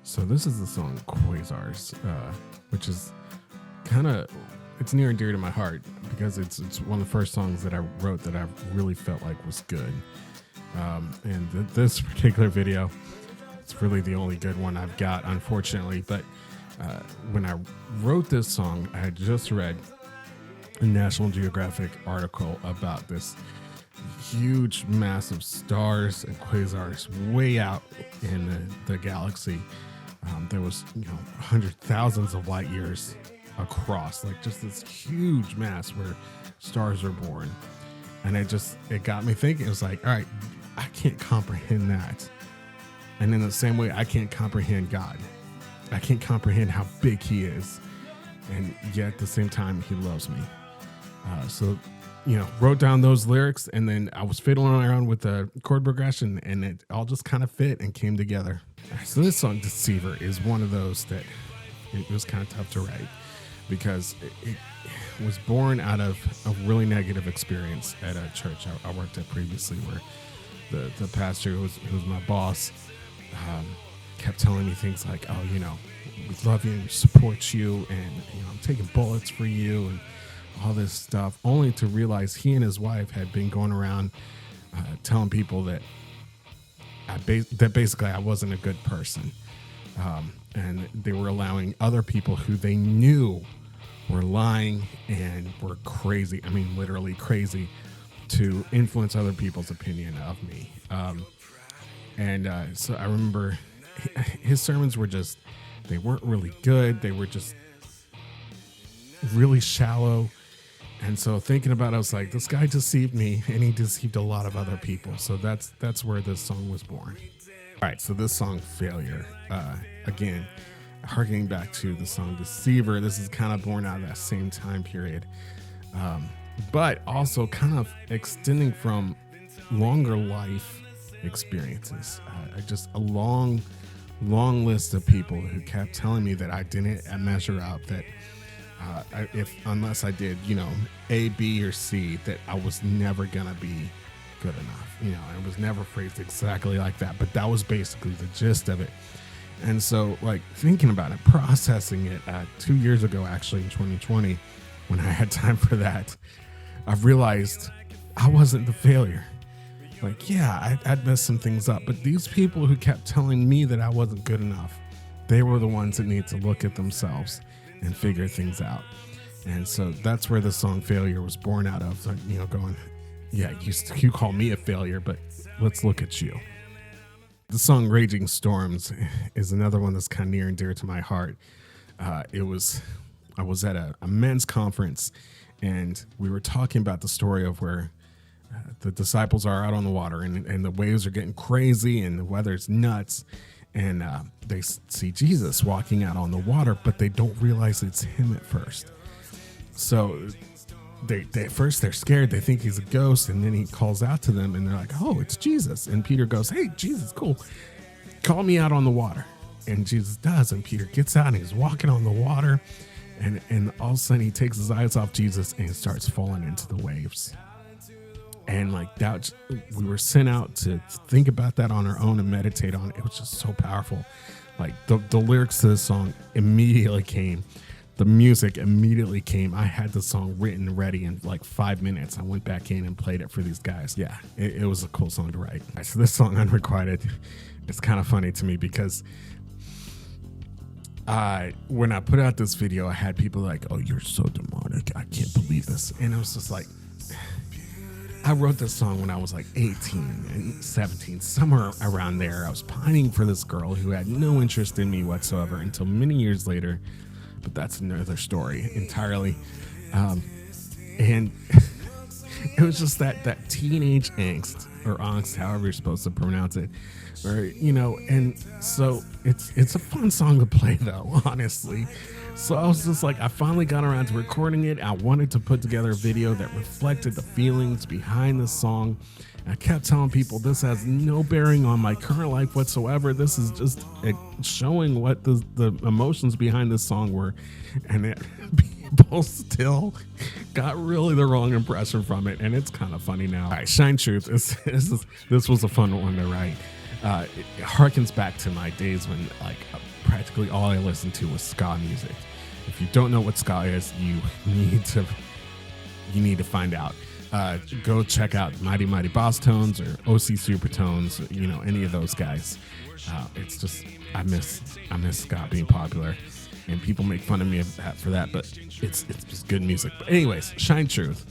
So this is the song Quasars, which is kind of, it's near and dear to my heart because it's one of the first songs that I wrote that I really felt like was good. This particular video, it's really the only good one I've got, unfortunately. But when I wrote this song, I had just read a National Geographic article about this huge, massive stars and quasars way out in the galaxy. There was, thousands of light years across, like just this huge mass where stars are born. And it got me thinking. It was like, all right, I can't comprehend that. And in the same way, I can't comprehend God. I can't comprehend how big he is. And yet at the same time, he loves me. So wrote down those lyrics, and then I was fiddling around with the chord progression, and it all just kind of fit and came together. So this song, Deceiver, is one of those that it was kind of tough to write because it was born out of a really negative experience at a church I worked at previously, where the pastor who was my boss kept telling me things like, oh, we love you and support you, and I'm taking bullets for you and all this stuff, only to realize he and his wife had been going around telling people that basically I wasn't a good person. And they were allowing other people who they knew were lying and were crazy, I mean literally crazy, to influence other people's opinion of me. So I remember his sermons were they weren't really good. They were just really shallow. And so thinking about it, I was like, this guy deceived me, and he deceived a lot of other people. So that's where this song was born. All right, so this song, Failure, again, harkening back to the song Deceiver, this is kind of born out of that same time period, but also kind of extending from longer life experiences. Just a long list of people who kept telling me that I didn't measure up, that unless I did, A, B, or C, that I was never gonna be good enough. It was never phrased exactly like that, but that was basically the gist of it. And so, like, thinking about it, processing it 2 years ago, actually in 2020, when I had time for that, I've realized I wasn't the failure. Like, yeah, I'd messed some things up, but these people who kept telling me that I wasn't good enough, they were the ones that need to look at themselves and figure things out. And so that's where the song Failure was born out of. So, going, yeah, you call me a failure, but let's look at you. The song Raging Storms is another one that's kind of near and dear to my heart. I was at a men's conference, and we were talking about the story of where the disciples are out on the water, and the waves are getting crazy and the weather's nuts. And they see Jesus walking out on the water, but they don't realize it's him at first. So they at first they're scared. They think he's a ghost, and then he calls out to them, and they're like, "Oh, it's Jesus!" And Peter goes, "Hey, Jesus, cool. Call me out on the water." And Jesus does, and Peter gets out, and he's walking on the water, and all of a sudden he takes his eyes off Jesus and starts falling into the waves. And like that, we were sent out to think about that on our own and meditate on it. It was just so powerful. Like the lyrics to the song immediately came. The music immediately came. I had the song written, ready in like 5 minutes. I went back in and played it for these guys. Yeah, it was a cool song to write. So this song, Unrequited, it's kind of funny to me because when I put out this video, I had people like, "Oh, you're so demonic. I can't believe this." And it was just like, I wrote this song when I was like 18 and 17, somewhere around there. I was pining for this girl who had no interest in me whatsoever until many years later, but that's another story entirely. And it was just that teenage angst, or angst, however you're supposed to pronounce it, or and so it's a fun song to play though, honestly. So I was just like, I finally got around to recording it. I wanted to put together a video that reflected the feelings behind the song. I kept telling people this has no bearing on my current life whatsoever. This is just showing what the emotions behind this song were. And people still got really the wrong impression from it. And it's kind of funny now. All right, Shine Truth. This was a fun one to write. It harkens back to my days when, like, practically all I listened to was ska music. If you don't know what ska is, you need to find out. Go check out Mighty Mighty Boss Tones or OC Supertones, any of those guys. It's just, I miss ska being popular, and people make fun of me for that, but it's just good music. But anyways, Shine Truth.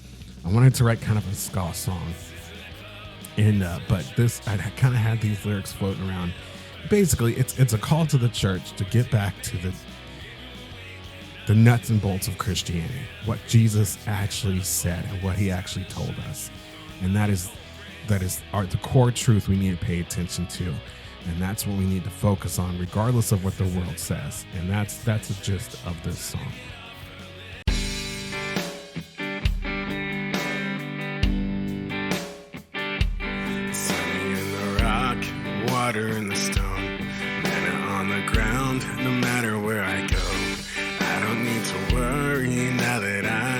I wanted to write kind of a ska song, and but this, I kind of had these lyrics floating around. Basically, it's a call to the church to get back to the nuts and bolts of Christianity, what Jesus actually said and what he actually told us. And that is the core truth we need to pay attention to. And that's what we need to focus on, regardless of what the world says. And that's the gist of this song. Sunny in the rock, water in the stone, manna on the ground, no matter where I go. I don't need to worry now that I